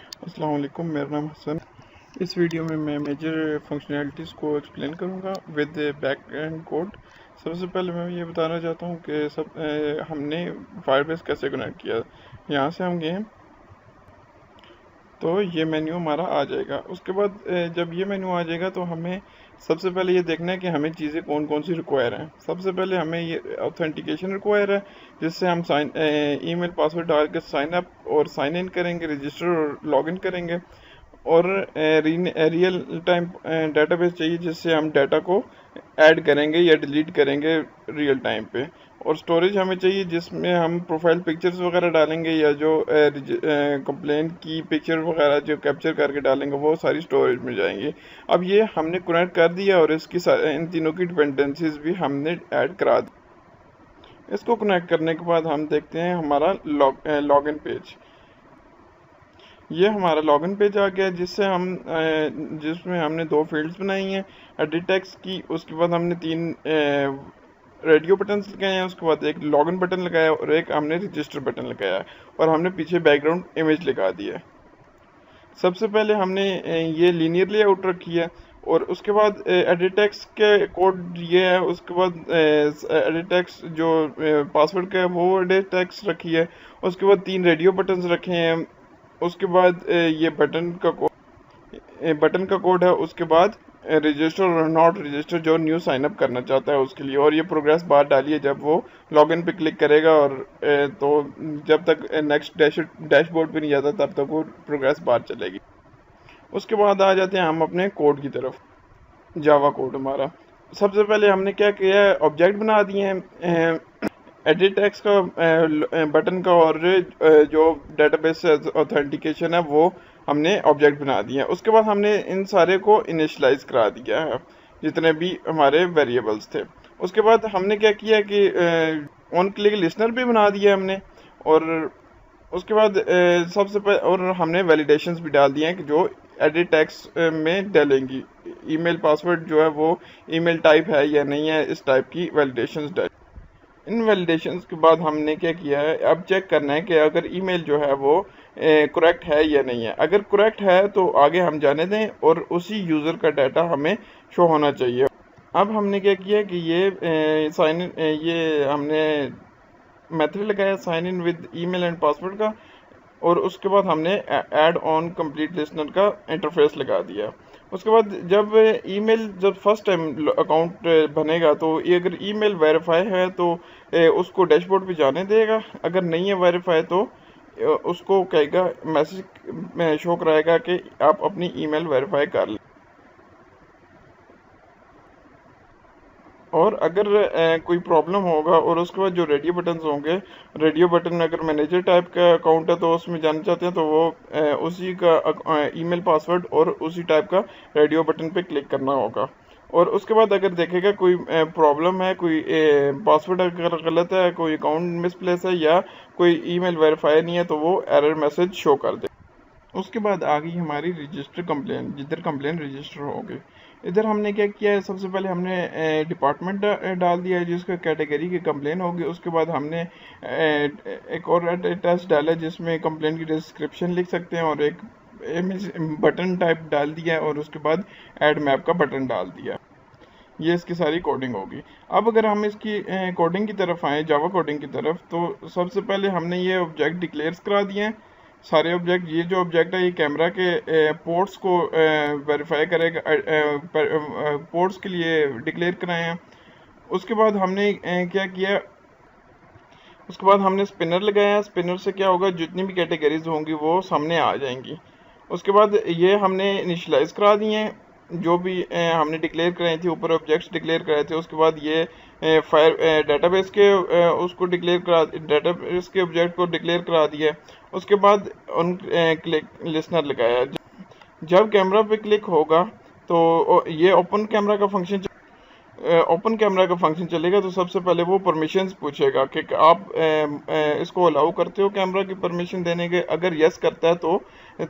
अस्सलाम वालेकुम, मेरा नाम हसन। इस वीडियो में मैं मेजर फंक्शनैलिटीज़ को एक्सप्लेन करूंगा विद बैक एंड कोड। सबसे पहले मैं ये बताना चाहता हूँ कि हमने फायरबेस कैसे कनेक्ट किया। यहाँ से हम गए तो ये मेन्यू हमारा आ जाएगा। उसके बाद जब ये मेन्यू आ जाएगा तो हमें सबसे पहले ये देखना है कि हमें चीज़ें कौन कौन सी रिक्वायर हैं। सबसे पहले हमें ये ऑथेंटिकेशन रिक्वायर है, जिससे हम ईमेल पासवर्ड डाल के साइन अप और साइन इन करेंगे, रजिस्टर और लॉगिन करेंगे। और रियल टाइम डेटाबेस चाहिए, जिससे हम डाटा को ऐड करेंगे या डिलीट करेंगे रियल टाइम पे। और स्टोरेज हमें चाहिए, जिसमें हम प्रोफाइल पिक्चर्स वगैरह डालेंगे, या जो कंप्लेंट की पिक्चर वगैरह जो कैप्चर करके डालेंगे वो सारी स्टोरेज में जाएंगी। अब ये हमने कनेक्ट कर दिया और इसकी इन तीनों की डिपेंडेंसीज भी हमने ऐड करा दी। इसको कनेक्ट करने के बाद हम देखते हैं हमारा लॉगिन पेज। ये हमारा लॉगिन पेज आ गया, जिसमें हमने दो फील्ड्स बनाई हैं, एडिट टेक्स्ट की। उसके बाद हमने तीन रेडियो बटन्स लगाए हैं, उसके बाद एक लॉगिन बटन लगाया और एक हमने रजिस्टर बटन लगाया, और हमने पीछे बैकग्राउंड इमेज लगा दी है। सबसे पहले हमने ये लीनियर लेआउट रखी है, और उसके बाद एडिट टेक्स्ट के कोड ये है। उसके बाद एडिट टेक्स्ट जो पासवर्ड का है वो एडिट टेक्स्ट रखी है। उसके बाद तीन रेडियो बटन्स रखे हैं। उसके बाद ये बटन का कोड है। उसके बाद रजिस्टर और नॉट रजिस्टर जो न्यू साइन अप करना चाहता है उसके लिए। और ये प्रोग्रेस बार डालिए जब वो लॉगिन पे क्लिक करेगा, और तो जब तक नेक्स्ट डैशबोर्ड पे नहीं जाता तब तक वो प्रोग्रेस बार चलेगी। उसके बाद आ जाते हैं हम अपने कोड की तरफ। जावा कोड हमारा सबसे पहले हमने क्या किया है, ऑब्जेक्ट बना दिए हैं एडिट टेक्स्ट का बटन का, और जो डेटाबेस ऑथेंटिकेशन है वो हमने ऑब्जेक्ट बना दिया है। उसके बाद हमने इन सारे को इनिशियलाइज करा दिया है, जितने भी हमारे वेरिएबल्स थे। उसके बाद हमने क्या किया कि ऑन क्लिक लिसनर भी बना दिया हमने। और उसके बाद सबसे पहले और हमने वैलिडेशंस भी डाल दिए हैं कि जो एडिट टेक्स्ट में डालेंगी। ईमेल पासवर्ड जो है वो ईमेल टाइप है या नहीं है, इस टाइप की वैलिडेशंस डाल। इन वैलिडेशंस के बाद हमने क्या किया है, अब चेक करना है कि अगर ईमेल जो है वो करेक्ट है या नहीं है। अगर करेक्ट है तो आगे हम जाने दें, और उसी यूज़र का डाटा हमें शो होना चाहिए। अब हमने क्या किया कि ये हमने मेथड लगाया sign in with email and password का, और उसके बाद हमने ऐड ऑन कंप्लीट लिसनर का इंटरफेस लगा दिया। उसके बाद जब फर्स्ट टाइम अकाउंट बनेगा तो ये अगर ईमेल वेरीफाई है तो उसको डैशबोर्ड पे जाने देगा। अगर नहीं है वेरीफाई तो उसको कहेगा, मैसेज शो कराएगा कि आप अपनी ईमेल वेरीफाई कर लें। और अगर कोई प्रॉब्लम होगा, और उसके बाद जो रेडियो बटन्स होंगे, रेडियो बटन अगर मैनेजर टाइप का अकाउंट है तो उसमें जाना चाहते हैं तो वो उसी का ईमेल पासवर्ड और उसी टाइप का रेडियो बटन पे क्लिक करना होगा। और उसके बाद अगर देखेगा कोई प्रॉब्लम है, कोई पासवर्ड अगर गलत है, कोई अकाउंट मिसप्लेस है, या कोई ईमेल वेरीफाई नहीं है, तो वो एरर मैसेज शो कर दे। उसके बाद आ गई हमारी रजिस्टर कंप्लेन, जिधर कंप्लेन रजिस्टर होगी। इधर हमने क्या किया है, सबसे पहले हमने डिपार्टमेंट डाल दिया है जिसका कैटेगरी की कंप्लेन होगी। उसके बाद हमने एक और टेस्ट डाला है जिसमें कंप्लेन की डिस्क्रिप्शन लिख सकते हैं, और एक बटन टाइप डाल दिया है, और उसके बाद ऐड मैप का बटन डाल दिया। ये इसकी सारी कोडिंग होगी। अब अगर हम इसकी कोडिंग की तरफ आए, जावा कोडिंग की तरफ, तो सबसे पहले हमने ये ऑब्जेक्ट डिक्लेयर्स करा दिए हैं। सारे ऑब्जेक्ट, ये जो ऑब्जेक्ट है ये कैमरा के पोर्ट्स को वेरीफाई करेगा, पोर्ट्स के लिए डिक्लेयर कराए हैं। उसके बाद हमने क्या किया, उसके बाद हमने स्पिनर लगाया है। स्पिनर से क्या होगा, जितनी भी कैटेगरीज होंगी वो सामने आ जाएंगी। उसके बाद ये हमने इनिशलाइज करा दिए हैं, जो भी हमने डिक्लेयर कराई थी, ऊपर ऑब्जेक्ट्स डिक्लेयर कराए थे। उसके बाद ये डेटाबेस के उसको डिक्लेयर करा, डेटाबेस के ऑब्जेक्ट को डिक्लेयर करा दिया। उसके बाद उन क्लिक लिसनर लगाया। जब कैमरा पे क्लिक होगा तो ये ओपन कैमरा का फंक्शन चलेगा। तो सबसे पहले वो परमिशंस पूछेगा कि आप इसको अलाउ करते हो कैमरा की परमिशन देने के। अगर यस करता है तो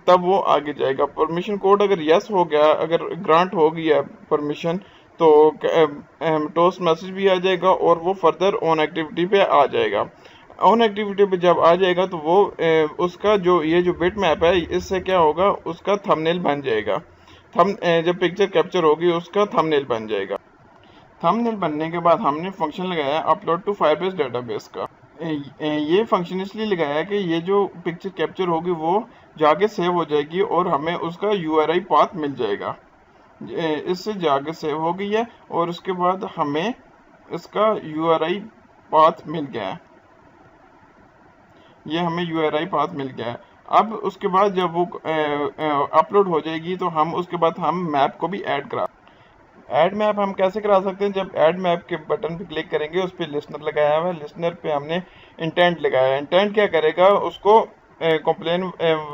तब वो आगे जाएगा। परमिशन कोड अगर यस हो गया, अगर ग्रांट हो गया परमिशन, तो टोस्ट मैसेज भी आ जाएगा और वो फर्दर ऑन एक्टिविटी पे आ जाएगा। ऑन एक्टिविटी पे जब आ जाएगा तो वो उसका जो ये जो बिट मैप है इससे क्या होगा, उसका थंबनेल बन जाएगा। जब पिक्चर कैप्चर होगी उसका थंबनेल बन जाएगा। थंबनेल बनने के बाद हमने फंक्शन लगाया अपलोड टू फायरबेस डेटाबेस का। ये फंक्शन इसलिए लगाया है कि ये जो पिक्चर कैप्चर होगी वो जाके सेव हो जाएगी और हमें उसका URI पाथ मिल जाएगा। इससे जाके सेव हो गई है और उसके बाद हमें इसका URI पाथ मिल गया है। ये हमें URI पाथ मिल गया है। अब उसके बाद जब वो अपलोड हो जाएगी तो हम उसके बाद हम मैप को भी ऐड मैप हम कैसे करा सकते हैं। जब ऐड मैप के बटन पे क्लिक करेंगे उस पर लिस्नर लगाया हुआ है, लिस्नर पे हमने इंटेंट लगाया है। इंटेंट क्या करेगा, उसको कंप्लेन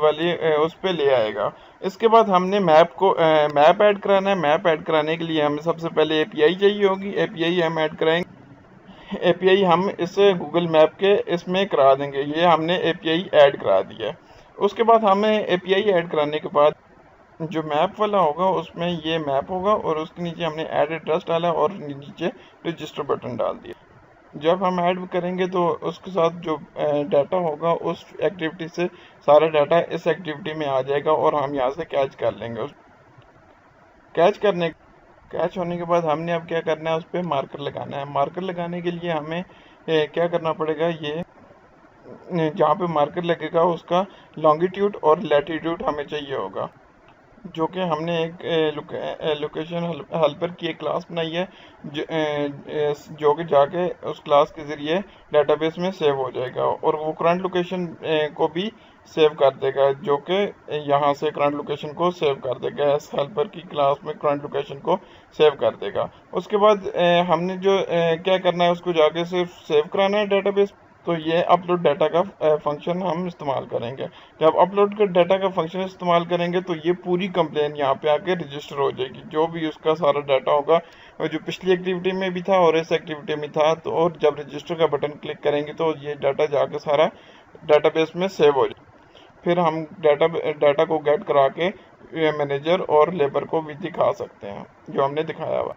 वाली उस पे ले आएगा। इसके बाद हमने मैप ऐड कराना है। मैप ऐड कराने के लिए हमें सबसे पहले API चाहिए होगी। API हम ऐड कराएंगे। API हम इस गूगल मैप के इसमें करा देंगे। ये हमने API ऐड करा दिया है। उसके बाद हमें API ऐड कराने के बाद जो मैप वाला होगा उसमें ये मैप होगा और उसके नीचे हमने ऐड एड्रेस डाला और नीचे रजिस्टर बटन डाल दिया। जब हम ऐड करेंगे तो उसके साथ जो डाटा होगा उस एक्टिविटी से सारा डाटा इस एक्टिविटी में आ जाएगा और हम यहाँ से कैच कर लेंगे। कैच होने के बाद हमने अब क्या करना है, उस पर मार्कर लगाना है। मार्कर लगाने के लिए हमें क्या करना पड़ेगा, ये जहाँ पे मार्कर लगेगा उसका लॉन्गिट्यूड और लैटिट्यूड हमें चाहिए होगा, जो कि हमने एक लोकेशन हेल्पर की एक क्लास बनाई है जो कि जाके उस क्लास के ज़रिए डेटाबेस में सेव हो जाएगा और वो करंट लोकेशन को भी सेव कर देगा, जो कि यहाँ से करंट लोकेशन को सेव कर देगा। इस हेल्पर की क्लास में करंट लोकेशन को सेव कर देगा। उसके बाद हमने जो क्या करना है, उसको जाके सिर्फ सेव कराना है डेटाबेस। तो ये अपलोड डाटा का फंक्शन हम इस्तेमाल करेंगे। जब अपलोड का डाटा का फंक्शन इस्तेमाल करेंगे तो ये पूरी कंप्लेन यहाँ पे आके रजिस्टर हो जाएगी। जो भी उसका सारा डाटा होगा जो पिछली एक्टिविटी में भी था और इस एक्टिविटी में था, तो और जब रजिस्टर का बटन क्लिक करेंगे तो ये डाटा जाके सारा डाटाबेस में सेव हो जाएगा। फिर हम डाटा को गेट करा के मैनेजर और लेबर को भी दिखा सकते हैं, जो हमने दिखाया हुआ।